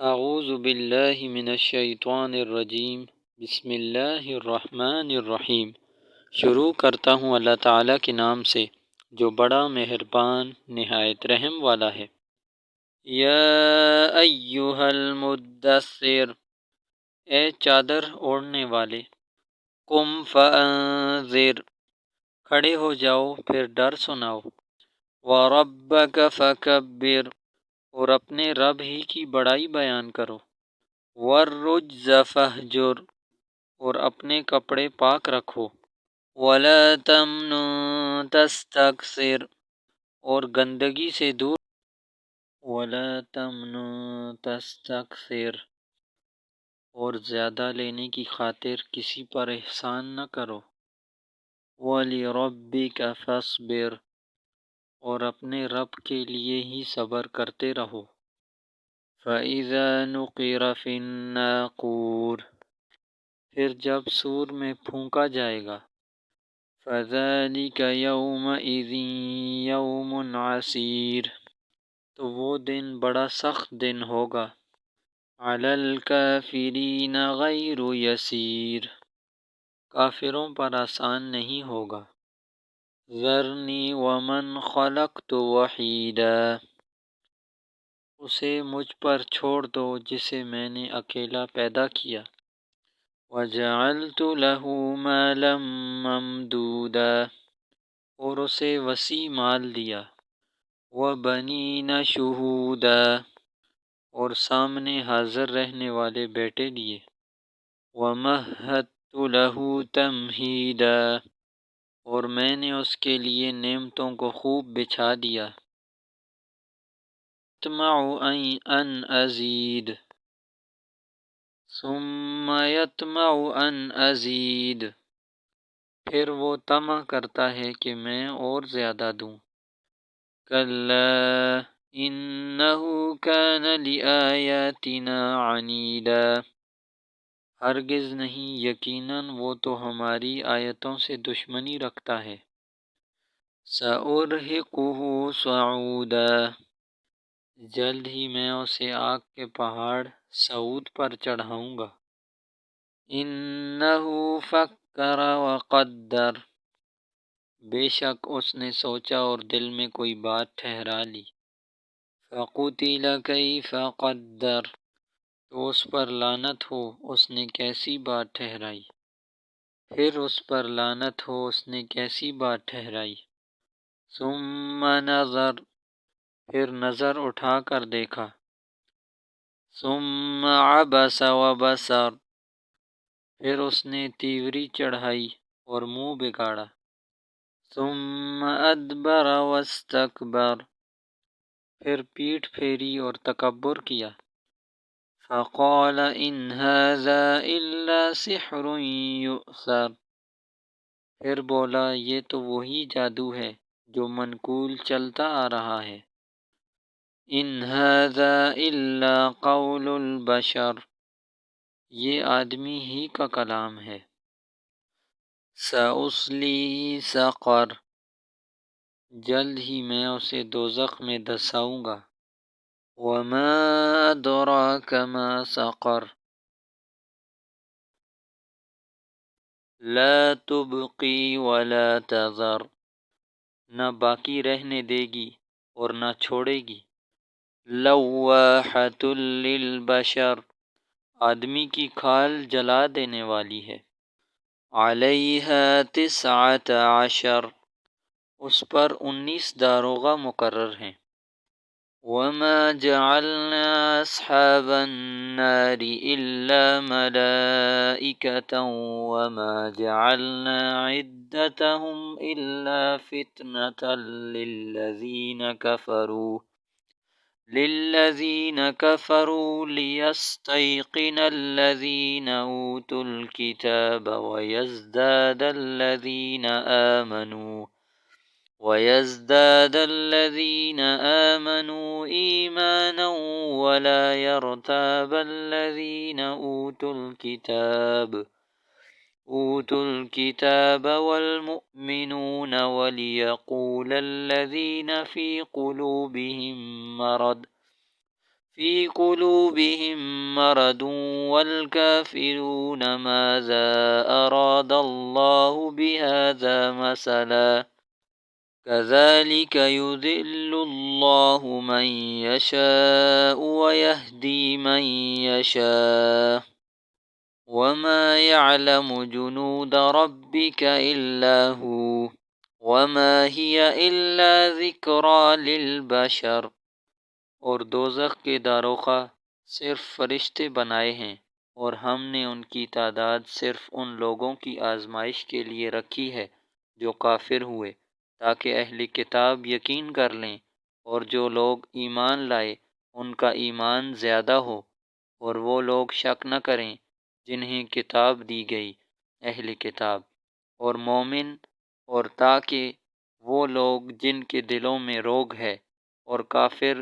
اعوذ باللہ من الشیطان الرجیم، بسم اللہ الرحمن الرحیم۔ شروع کرتا ہوں اللہ تعالیٰ کے نام سے جو بڑا مہربان نہایت رحم والا ہے۔ یا ایہا المدثر، اے چادر اوڑھنے والے، قم فانذر، کھڑے ہو جاؤ پھر ڈر سناؤ، وربک فکبر، اور اپنے رب ہی کی بڑائی بیان کرو، والرجز فہجر، اور اپنے کپڑے پاک رکھو، ولا تمنن تستکثر، اور گندگی سے دور، ولا تمنن تستکثر، اور زیادہ لینے کی خاطر کسی پر احسان نہ کرو، ولربک فاصبر، اور اپنے رب کے لیے ہی صبر کرتے رہو۔ فَإِذَا نُقِرَ فِي النَّاقُورِ، پھر جب سور میں پھونکا جائے گا، فَذَلِكَ يَوْمَئِذٍ يَوْمٌ عَسِيرٌ، تو وہ دن بڑا سخت دن ہوگا، عَلَى الْكَافِرِينَ غَيْرُ يَسِيرٌ، کافروں پر آسان نہیں ہوگا۔ ذَرْنِي وَمَنْ خَلَقْتُ وَحِيدًا، اسے مجھ پر چھوڑ دو جسے میں نے اکیلا پیدا کیا۔ وَجَعَلْتُ لَهُ مَالًا مَمْدُودًا، اور اسے وسیع مال دیا۔ وَبَنِينَ شُهُودًا، اور سامنے حاضر رہنے والے بیٹے دیے۔ وَمَهَّدتُّ لَهُ تَمْهِيدًا، اور میں نے اس کے لیے نعمتوں کو خوب بچھا دیا۔ يَطْمَعُ أَنْ أَزِيدَ، ثُمَّ يَطْمَعُ أَنْ أَزِيدَ، پھر وہ طمع کرتا ہے کہ میں اور زیادہ دوں۔ كَلَّا إِنَّهُ كَانَ لِآيَاتِنَا عَنِيدًا، ہرگز نہیں، یقیناً وہ تو ہماری آیتوں سے دشمنی رکھتا ہے۔ سَأُرْهِقُهُ صَعُودًا، جلد ہی میں اسے آگ کے پہاڑ صعود پر چڑھاؤں گا۔ إِنَّهُ فَكَّرَ وَقَدَّرَ، بے شک اس نے سوچا اور دل میں کوئی بات ٹھہرا لی۔ فَقُتِلَ كَيْفَ قَدَّرَ، تو اس پر لعنت ہو اس نے کیسی بات ٹھہرائی۔ پھر اس پر لعنت ہو اس نے کیسی بات ٹھہرائی۔ ثُمَّ نَظَرَ، پھر نظر اٹھا کر دیکھا۔ ثُمَّ عَبَسَ وَبَسَرَ، پھر اس نے تیوری چڑھائی اور منہ بگاڑا۔ ثُمَّ أَدْبَرَ وَاسْتَكْبَرَ، پھر پیٹھ پھیری اور تکبر کیا۔ فَقَالَ إِنْ هَذَا إِلَّا سِحْرٌ يُؤْثَرُ، پھر بولا یہ تو وہی جادو ہے جو منقول چلتا آ رہا ہے۔ إِنْ هَذَا إِلَّا قَوْلُ الْبَشَرِ، یہ آدمی ہی کا کلام ہے۔ سَأُصْلِيهِ سَقَرَ، جلد ہی میں اسے دوزخ میں دھنساؤں گا۔ وَمَا أَدْرَاكَ مَا سَقَرُ، لَا تُبْقِي وَلَا تَذَرُ، نہ باقی رہنے دے گی اور نہ چھوڑے گی۔ لَوَّاحَةٌ لِلْبَشَرِ، آدمی کی کھال جلا دینے والی ہے۔ عَلَيْهَا 19، اس پر 19 داروغہ مقرر ہیں۔ وَمَا جَعَلْنَا أَصْحَابَ النَّارِ إِلَّا مَلَائِكَةً وَمَا جَعَلْنَا عِدَّتَهُمْ إِلَّا فِتْنَةً لِلَّذِينَ كَفَرُوا لِيَسْتَيْقِنَ الَّذِينَ أُوتُوا الْكِتَابَ وَيَزْدَادَ الَّذِينَ آمَنُوا إِيمَانًا وَلَا يَرْتَابَ الَّذِينَ أُوتُوا الْكِتَابَ وَالْمُؤْمِنُونَ وَلِيَقُولَ الَّذِينَ فِي قُلُوبِهِم مَّرَضٌ في قلوبهم مرض والكافرون ماذا أراد الله بهذا مثلا كذلك يضل الله من يشاء ويهدي من يشاء وما يعلم جنود ربك إلا هو وما هي إلا ذكرى للبشر۔ اور دوزخ کے داروغہ صرف فرشتے بنائے ہیں، اور ہم نے ان کی تعداد صرف ان لوگوں کی آزمائش کے لیے رکھی ہے جو کافر ہوئے، تاکہ اہل کتاب یقین کر لیں، اور جو لوگ ایمان لائے ان کا ایمان زیادہ ہو، اور وہ لوگ شک نہ کریں جنہیں کتاب دی گئی، اہل کتاب اور مومن، اور تاکہ وہ لوگ جن کے دلوں میں روگ ہے اور کافر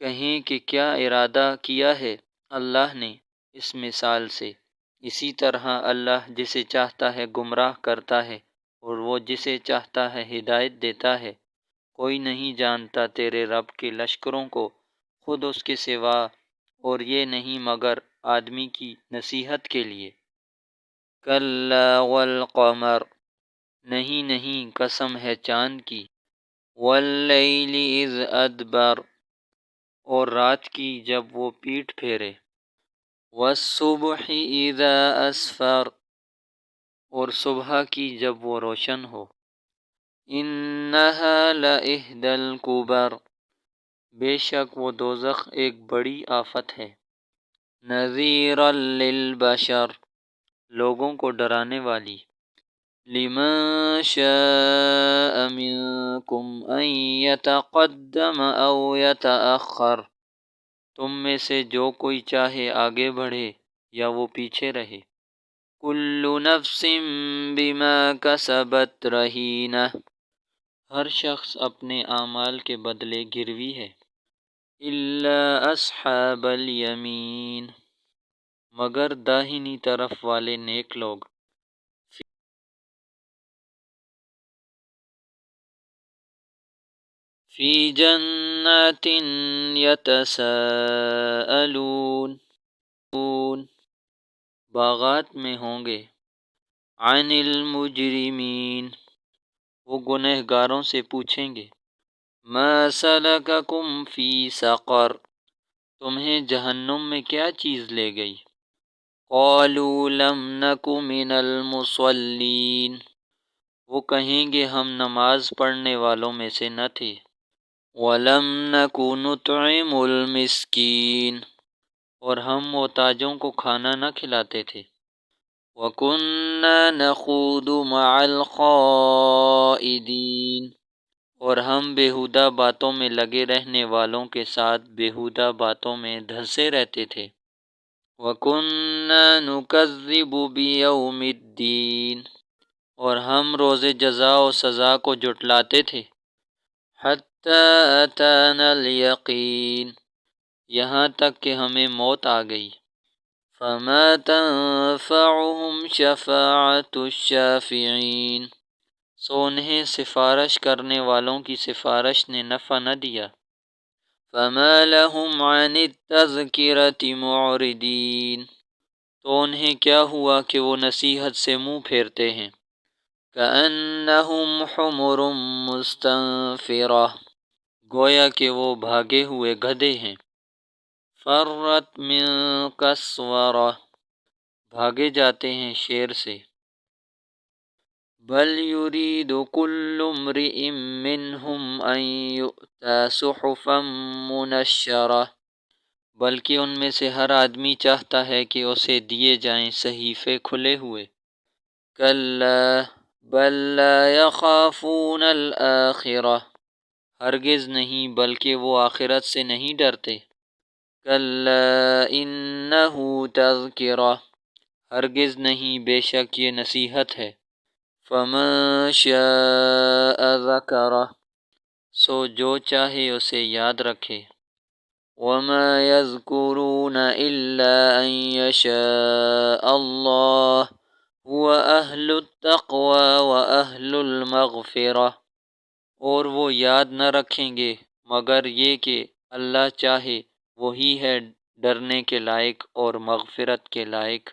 کہیں کہ کیا ارادہ کیا ہے اللہ نے اس مثال سے۔ اسی طرح اللہ جسے چاہتا ہے گمراہ کرتا ہے، اور وہ جسے چاہتا ہے ہدایت دیتا ہے۔ کوئی نہیں جانتا تیرے رب کے لشکروں کو خود اس کے سوا، اور یہ نہیں مگر آدمی کی نصیحت کے لیے۔ کلا والقمر، نہیں نہیں قسم ہے چاند کی، واللیل اذ ادبر، اور رات کی جب وہ پیٹھ پھیرے، والصبح اذا اسفر، اور صبح کی جب وہ روشن ہو، انہا لإحدی الکبر، بے شک وہ دوزخ ایک بڑی آفت ہے، نذیرا للبشر، لوگوں کو ڈرانے والی، لمن شاء منکم ان یتقدم او یتأخر، تم میں سے جو کوئی چاہے آگے بڑھے یا وہ پیچھے رہے، کل نفس بما کسبت رہینہ، ہر شخص اپنے اعمال کے بدلے گروی ہے، الا اصحاب الیمین، مگر داہنی طرف والے نیک لوگ، فی جنات یتساءلون، باغات میں ہوں گے، عن المجرمین، وہ گنہگاروں سے پوچھیں گے، ما سلککم فی سقر، تمہیں جہنم میں کیا چیز لے گئی، قالوا لم نک من المصلین، وہ کہیں گے ہم نماز پڑھنے والوں میں سے نہ تھے، وَلَمْ نَكُ نُطْعِمُ الْمِسْكِينَ، اور ہم محتاجوں کو کھانا نہ کھلاتے تھے، وَكُنَّا نَخُوضُ مَعَ الْخَائِضِينَ، اور ہم بیہودہ باتوں میں لگے رہنے والوں کے ساتھ بیہودہ باتوں میں دھنسے رہتے تھے، وَكُنَّا نُكَذِّبُ بِيَوْمِ الدِّينِ، اور ہم روز جزا و سزا کو جھٹلاتے تھے، حتی اتانا الیقین، یہاں تک کہ ہمیں موت آ گئی، فما تنفعهم شفاعۃ الشافعین، سو انہیں سفارش کرنے والوں کی سفارش نے نفع نہ دیا، فما لهم عن التذکرۃ معرضین، تو انہیں کیا ہوا کہ وہ نصیحت سے منہ پھیرتے ہیں، کأنہم حمر مستنفرہ، گویا کہ وہ بھاگے ہوئے گدھے ہیں، فرت من قسورہ، بھاگے جاتے ہیں شیر سے، بل یرید کل امرئ منہم ان یؤتی صحفا منشرہ، بلکہ ان میں سے ہر آدمی چاہتا ہے کہ اسے دیے جائیں صحیفے کھلے ہوئے، کلا بل لا یخافون الآخرہ، ہرگز نہیں بلکہ وہ آخرت سے نہیں ڈرتے، کلا انہ تذکرہ، ہرگز نہیں بے شک یہ نصیحت ہے، فمن شاء ذکرہ، سو جو چاہے اسے یاد رکھے، وما یذکرون الا ان یشاء اللہ هو اہل التقوی و اہل المغفرہ، اور وہ یاد نہ رکھیں گے مگر یہ کہ اللہ چاہے وہی ہے ڈرنے کے لائق اور مغفرت کے لائق۔